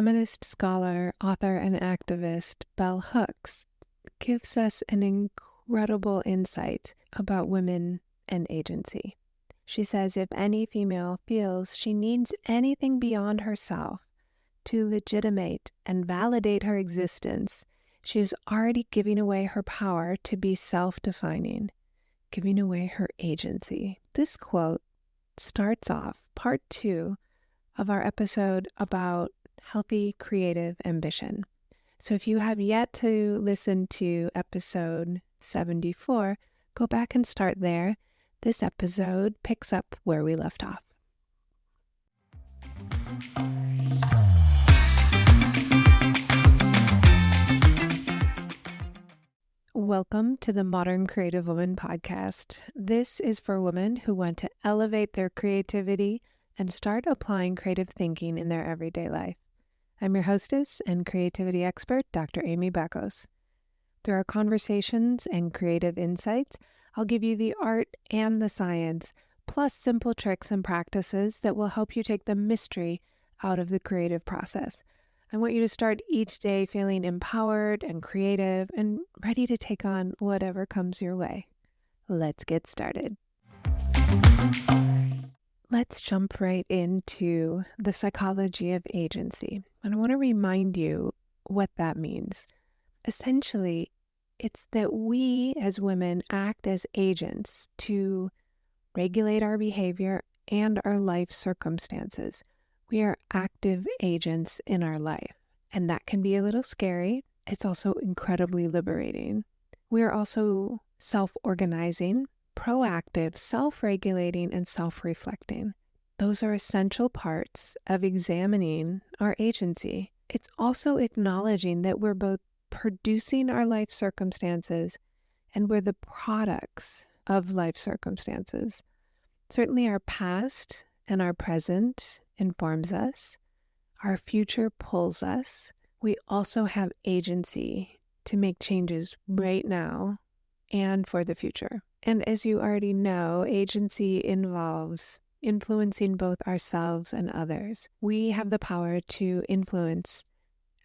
Feminist scholar, author, and activist Bell Hooks gives us an incredible insight about women and agency. She says if any female feels she needs anything beyond herself to legitimate and validate her existence, she is already giving away her power to be self-defining, giving away her agency. This quote starts off part 2 of our episode about healthy creative ambition. So if you have yet to listen to episode 74, go back and start there. This episode picks up where we left off. Welcome to the Modern Creative Woman podcast. This is for women who want to elevate their creativity and start applying creative thinking in their everyday life. I'm your hostess and creativity expert, Dr. Amy Beckos. Through our conversations and creative insights, I'll give you the art and the science, plus simple tricks and practices that will help you take the mystery out of the creative process. I want you to start each day feeling empowered and creative and ready to take on whatever comes your way. Let's get started. Let's jump right into the psychology of agency. And I want to remind you what that means. Essentially, it's that we as women act as agents to regulate our behavior and our life circumstances. We are active agents in our life, and that can be a little scary. It's also incredibly liberating. We are also self-organizing, proactive, self-regulating, and self-reflecting. Those are essential parts of examining our agency. It's also acknowledging that we're both producing our life circumstances and we're the products of life circumstances. Certainly our past and our present informs us. Our future pulls us. We also have agency to make changes right now and for the future. And as you already know, agency involves influencing both ourselves and others. We have the power to influence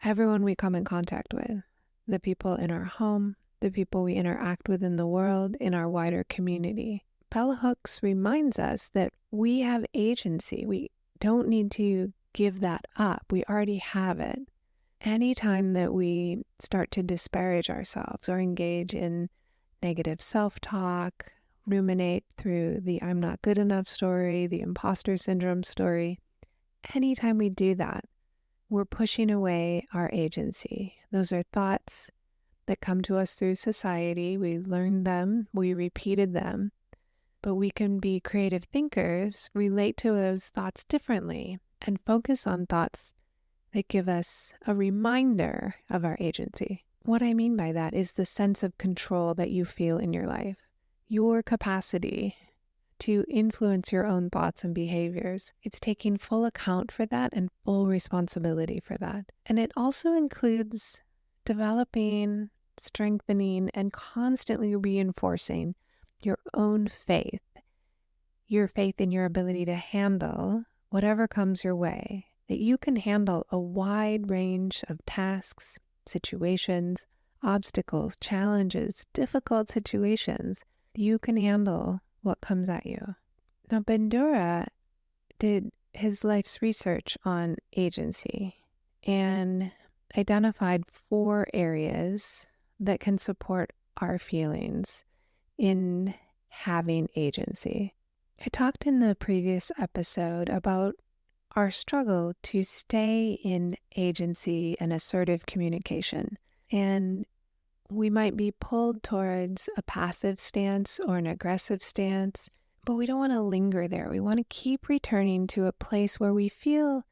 everyone we come in contact with, the people in our home, the people we interact with in the world, in our wider community. Bell Hooks reminds us that we have agency. We don't need to give that up. We already have it. Anytime that we start to disparage ourselves or engage in negative self-talk, ruminate through the I'm not good enough story, the imposter syndrome story, anytime we do that, we're pushing away our agency. Those are thoughts that come to us through society. We learned them, we repeated them, but we can be creative thinkers, relate to those thoughts differently, and focus on thoughts that give us a reminder of our agency. What I mean by that is the sense of control that you feel in your life, your capacity to influence your own thoughts and behaviors. It's taking full account for that and full responsibility for that. And it also includes developing, strengthening, and constantly reinforcing your own faith, your faith in your ability to handle whatever comes your way, that you can handle a wide range of tasks, situations, obstacles, challenges, difficult situations. You can handle what comes at you. Now, Bandura did his life's research on agency and identified 4 areas that can support our feelings in having agency. I talked in the previous episode about our struggle to stay in agency and assertive communication. And we might be pulled towards a passive stance or an aggressive stance, but we don't want to linger there. We want to keep returning to a place where we feel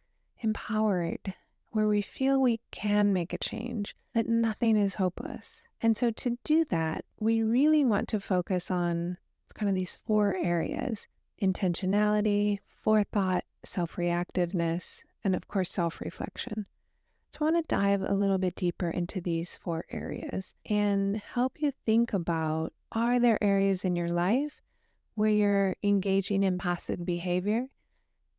empowered, where we feel we can make a change, that nothing is hopeless. And so to do that, we really want to focus on kind of these 4 areas: intentionality, forethought, self-reactiveness, and of course, self-reflection. So I want to dive a little bit deeper into these 4 areas and help you think about, are there areas in your life where you're engaging in passive behavior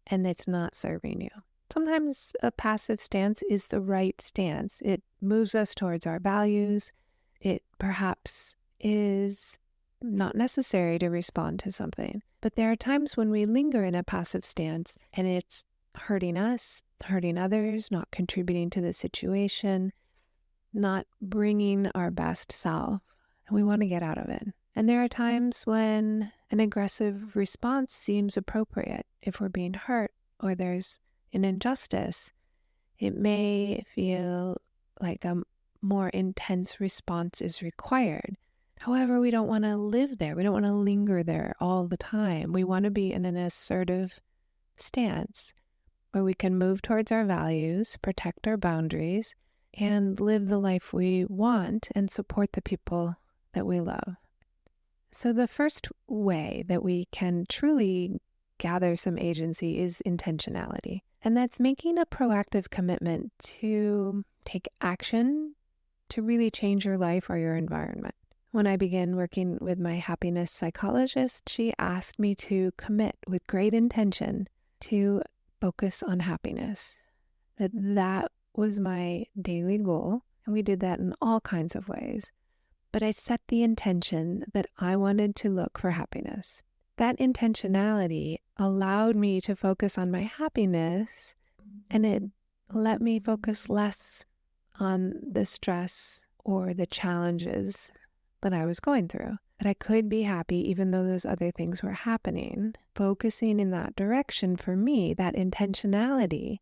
and it's not serving you? sometimes a passive stance is the right stance. It moves us towards our values. It perhaps is not necessary to respond to something. But there are times when we linger in a passive stance and it's hurting us, hurting others, not contributing to the situation, not bringing our best self, and we want to get out of it. And there are times when an aggressive response seems appropriate. If we're being hurt or there's an injustice, it may feel like a more intense response is required. However, we don't want to live there. We don't want to linger there all the time. We want to be in an assertive stance where we can move towards our values, protect our boundaries, and live the life we want and support the people that we love. So the first way that we can truly gather some agency is intentionality. And that's making a proactive commitment to take action to really change your life or your environment. When I began working with my happiness psychologist, she asked me to commit with great intention to focus on happiness. That was my daily goal, and we did that in all kinds of ways. But I set the intention that I wanted to look for happiness. That intentionality allowed me to focus on my happiness, and it let me focus less on the stress or the challenges that I was going through. That I could be happy even though those other things were happening. Focusing in that direction for me, that intentionality,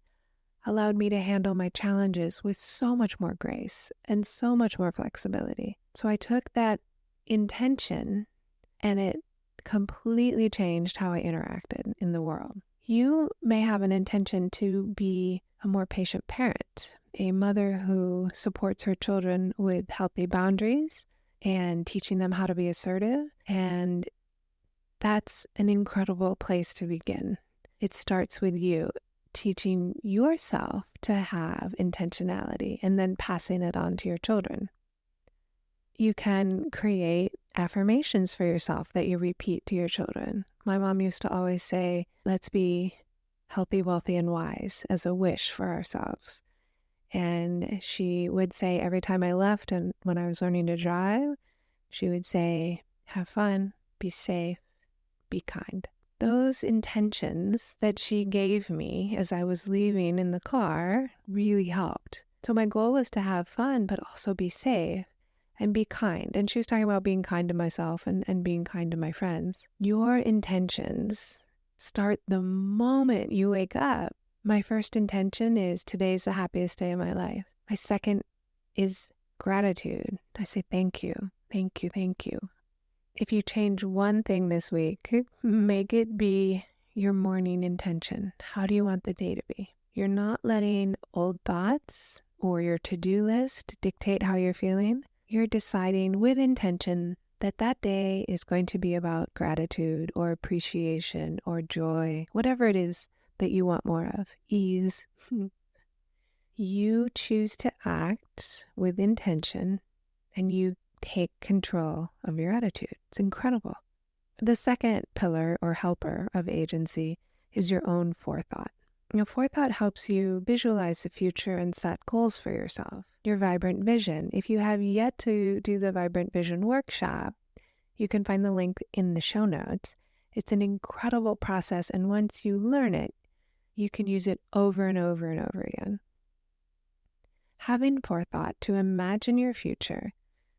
allowed me to handle my challenges with so much more grace and so much more flexibility. So I took that intention and it completely changed how I interacted in the world. You may have an intention to be a more patient parent, a mother who supports her children with healthy boundaries and teaching them how to be assertive. And that's an incredible place to begin. It starts with you teaching yourself to have intentionality and then passing it on to your children. You can create affirmations for yourself that you repeat to your children. My mom used to always say, let's be healthy, wealthy, and wise as a wish for ourselves. And she would say every time I left and when I was learning to drive, she would say, have fun, be safe, be kind. Those intentions that she gave me as I was leaving in the car really helped. So my goal was to have fun, but also be safe and be kind. And she was talking about being kind to myself and being kind to my friends. Your intentions start the moment you wake up. My first intention is today's the happiest day of my life. My second is gratitude. I say thank you, thank you, thank you. If you change one thing this week, make it be your morning intention. How do you want the day to be? You're not letting old thoughts or your to-do list dictate how you're feeling. You're deciding with intention that that day is going to be about gratitude or appreciation or joy, whatever it is that you want more of, ease. You choose to act with intention and you take control of your attitude. It's incredible. The second pillar or helper of agency is your own forethought. Forethought helps you visualize the future and set goals for yourself. Your vibrant vision. If you have yet to do the vibrant vision workshop, you can find the link in the show notes. It's an incredible process, and once you learn it, you can use it over and over and over again. Having forethought to imagine your future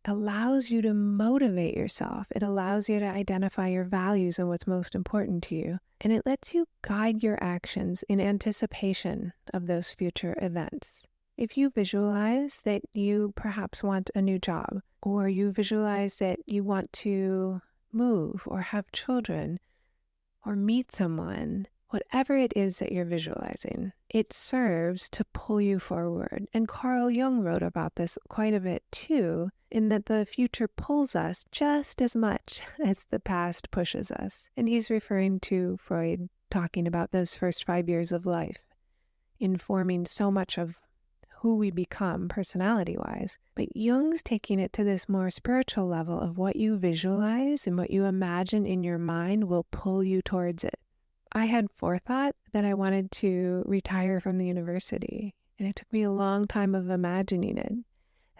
allows you to motivate yourself. It allows you to identify your values and what's most important to you. And it lets you guide your actions in anticipation of those future events. If you visualize that you perhaps want a new job, or you visualize that you want to move or have children or meet someone, whatever it is that you're visualizing, it serves to pull you forward. And Carl Jung wrote about this quite a bit too, in that the future pulls us just as much as the past pushes us. And he's referring to Freud talking about those first 5 years of life, informing so much of who we become personality-wise. But Jung's taking it to this more spiritual level of what you visualize and what you imagine in your mind will pull you towards it. I had forethought that I wanted to retire from the university, and it took me a long time of imagining it.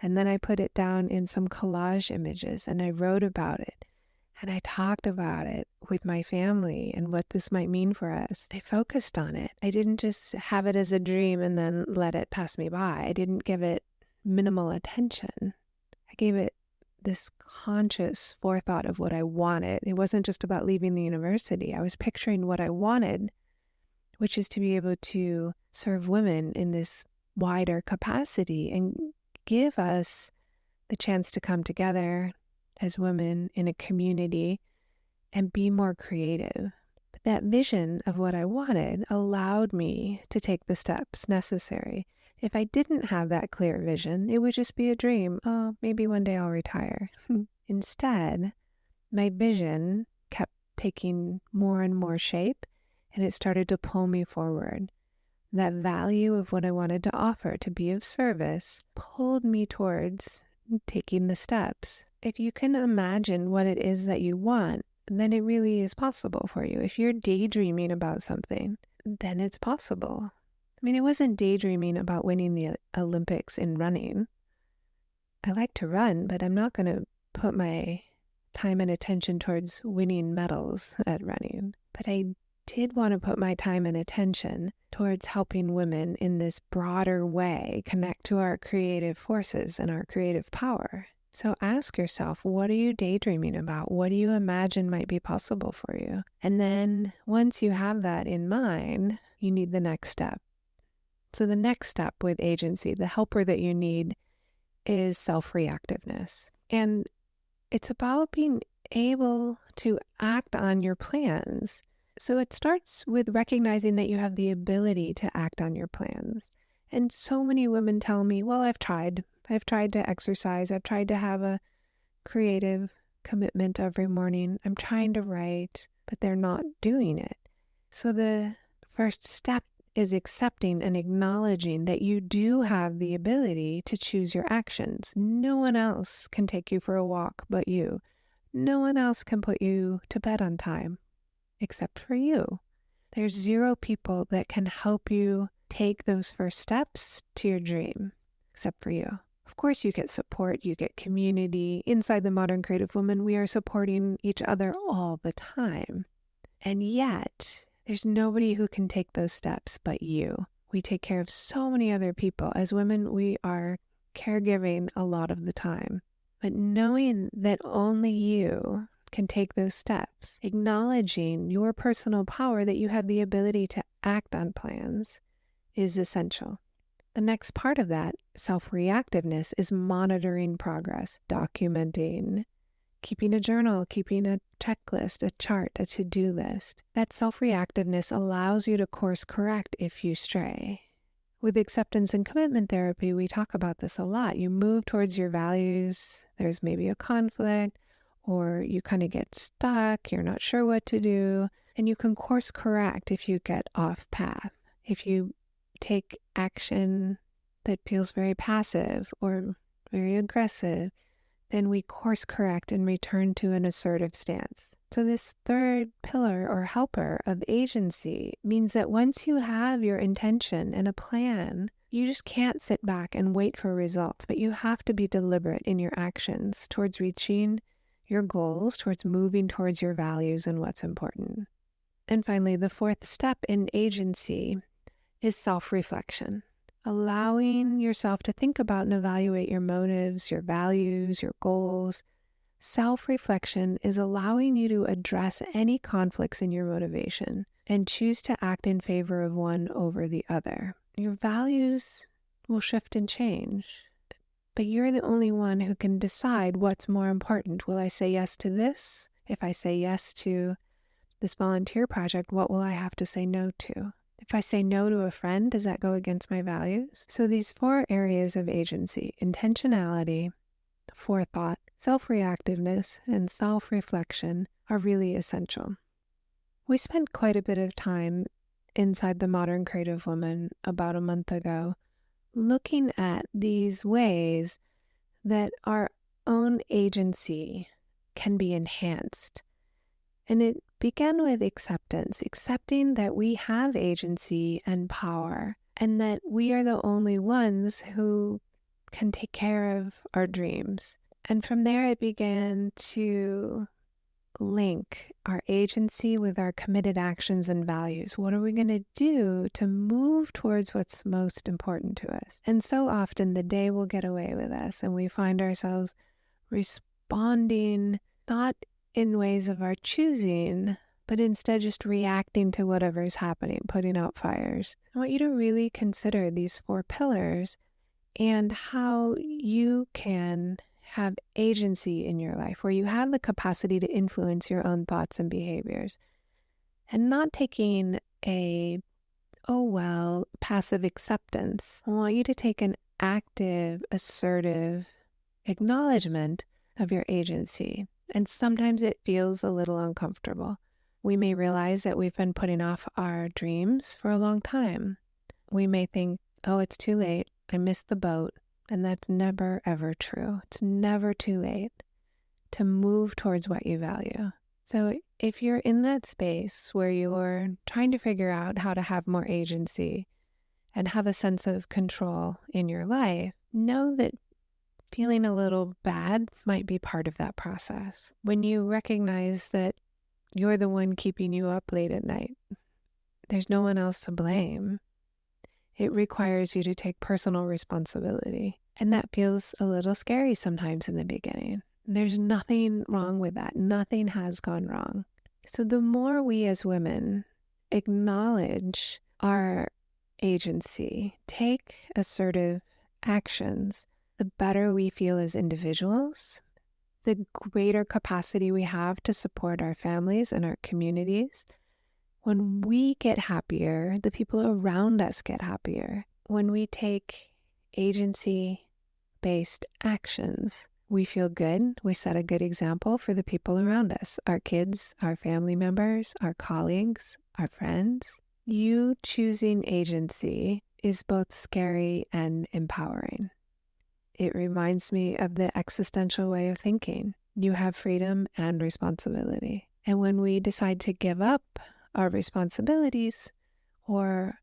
And then I put it down in some collage images, and I wrote about it, and I talked about it with my family and what this might mean for us. I focused on it. I didn't just have it as a dream and then let it pass me by. I didn't give it minimal attention. I gave it this conscious forethought of what I wanted. It wasn't just about leaving the university. I was picturing what I wanted, which is to be able to serve women in this wider capacity and give us the chance to come together as women in a community and be more creative. But that vision of what I wanted allowed me to take the steps necessary. If I didn't have that clear vision, it would just be a dream. Oh, maybe one day I'll retire. Instead, my vision kept taking more and more shape, and it started to pull me forward. That value of what I wanted to offer, to be of service, pulled me towards taking the steps. If you can imagine what it is that you want, then it really is possible for you. If you're daydreaming about something, then it's possible. I mean, I wasn't daydreaming about winning the Olympics in running. I like to run, but I'm not going to put my time and attention towards winning medals at running. But I did want to put my time and attention towards helping women in this broader way connect to our creative forces and our creative power. So ask yourself, what are you daydreaming about? What do you imagine might be possible for you? And then once you have that in mind, you need the next step. So the next step with agency, the helper that you need, is self-reactiveness. And it's about being able to act on your plans. So it starts with recognizing that you have the ability to act on your plans. And so many women tell me, well, I've tried to exercise. I've tried to have a creative commitment every morning. I'm trying to write, but they're not doing it. So the first step is accepting and acknowledging that you do have the ability to choose your actions. No one else can take you for a walk but you. No one else can put you to bed on time except for you. There's 0 people that can help you take those first steps to your dream except for you. Of course, you get support, you get community. Inside the Modern Creative Woman, we are supporting each other all the time. And yet, there's nobody who can take those steps but you. We take care of so many other people. As women, we are caregiving a lot of the time. But knowing that only you can take those steps, acknowledging your personal power, that you have the ability to act on plans, is essential. The next part of that, self-reactiveness, is monitoring progress, documenting, keeping a journal, keeping a checklist, a chart, a to-do list. That self-reactiveness allows you to course correct if you stray. With acceptance and commitment therapy, we talk about this a lot. You move towards your values, there's maybe a conflict, or you kind of get stuck, you're not sure what to do, and you can course correct if you get off path. If you take action that feels very passive or very aggressive, then we course correct and return to an assertive stance. So this third pillar or helper of agency means that once you have your intention and a plan, you just can't sit back and wait for results, but you have to be deliberate in your actions towards reaching your goals, towards moving towards your values and what's important. And finally, the fourth step in agency is self-reflection. Allowing yourself to think about and evaluate your motives, your values, your goals. Self-reflection is allowing you to address any conflicts in your motivation and choose to act in favor of one over the other. Your values will shift and change, but you're the only one who can decide what's more important. Will I say yes to this? If I say yes to this volunteer project, what will I have to say no to? If I say no to a friend, does that go against my values? So these 4 areas of agency, intentionality, forethought, self-reactiveness, and self-reflection, are really essential. We spent quite a bit of time inside the Modern Creative Woman about a month ago looking at these ways that our own agency can be enhanced. And it began with acceptance, accepting that we have agency and power, and that we are the only ones who can take care of our dreams. And from there, it began to link our agency with our committed actions and values. What are we going to do to move towards what's most important to us? And so often the day will get away with us, and we find ourselves responding not in ways of our choosing, but instead just reacting to whatever's happening, putting out fires. I want you to really consider these 4 pillars and how you can have agency in your life, where you have the capacity to influence your own thoughts and behaviors, and not taking a, passive acceptance. I want you to take an active, assertive acknowledgement of your agency. And sometimes it feels a little uncomfortable. We may realize that we've been putting off our dreams for a long time. We may think, oh, it's too late. I missed the boat. And that's never, ever true. It's never too late to move towards what you value. So if you're in that space where you're trying to figure out how to have more agency and have a sense of control in your life, know that feeling a little bad might be part of that process. When you recognize that you're the one keeping you up late at night, there's no one else to blame. It requires you to take personal responsibility. And that feels a little scary sometimes in the beginning. There's nothing wrong with that. Nothing has gone wrong. So the more we as women acknowledge our agency, take assertive actions, the better we feel as individuals, the greater capacity we have to support our families and our communities. When we get happier, the people around us get happier. When we take agency-based actions, we feel good. We set a good example for the people around us, our kids, our family members, our colleagues, our friends. You choosing agency is both scary and empowering. It reminds me of the existential way of thinking. You have freedom and responsibility. And when we decide to give up our responsibilities or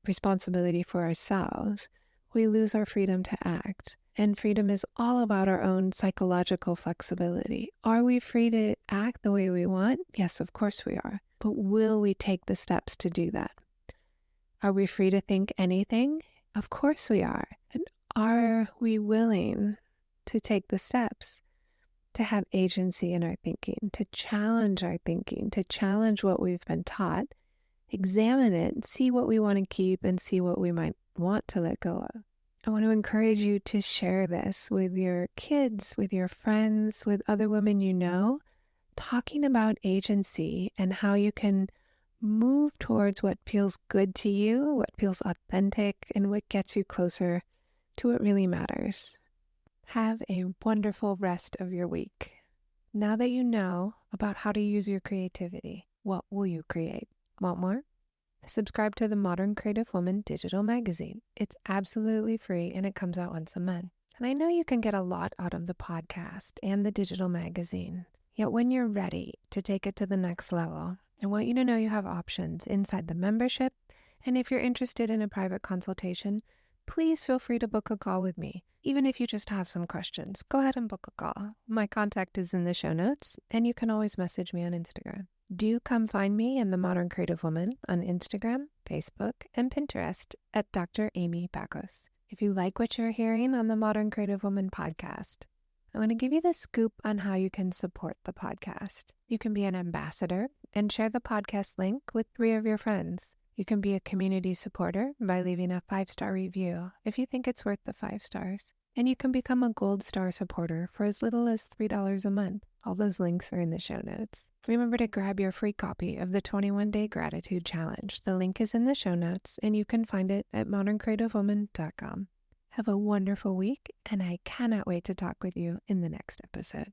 responsibility for ourselves, we lose our freedom to act. And freedom is all about our own psychological flexibility. Are we free to act the way we want? Yes, of course we are. But will we take the steps to do that? Are we free to think anything? Of course we are. And are we willing to take the steps to have agency in our thinking, to challenge our thinking, to challenge what we've been taught, examine it, see what we want to keep and see what we might want to let go of? I want to encourage you to share this with your kids, with your friends, with other women you know, talking about agency and how you can move towards what feels good to you, what feels authentic, and what gets you closer to what really matters. Have a wonderful rest of your week. Now that you know about how to use your creativity, what will you create? Want more? Subscribe to the Modern Creative Woman digital magazine. It's absolutely free and it comes out once a month. And I know you can get a lot out of the podcast and the digital magazine. Yet when you're ready to take it to the next level, I want you to know you have options inside the membership. And if you're interested in a private consultation, please feel free to book a call with me. Even if you just have some questions, go ahead and book a call. My contact is in the show notes, and you can always message me on Instagram. Do come find me and the Modern Creative Woman on Instagram, Facebook, and Pinterest at Dr. Amy Bacos. If you like what you're hearing on the Modern Creative Woman podcast, I want to give you the scoop on how you can support the podcast. You can be an ambassador and share the podcast link with 3 of your friends. You can be a community supporter by leaving a 5-star review if you think it's worth the 5 stars. And you can become a gold star supporter for as little as $3 a month. All those links are in the show notes. Remember to grab your free copy of the 21-Day Gratitude Challenge. The link is in the show notes, and you can find it at moderncreativewoman.com. Have a wonderful week, and I cannot wait to talk with you in the next episode.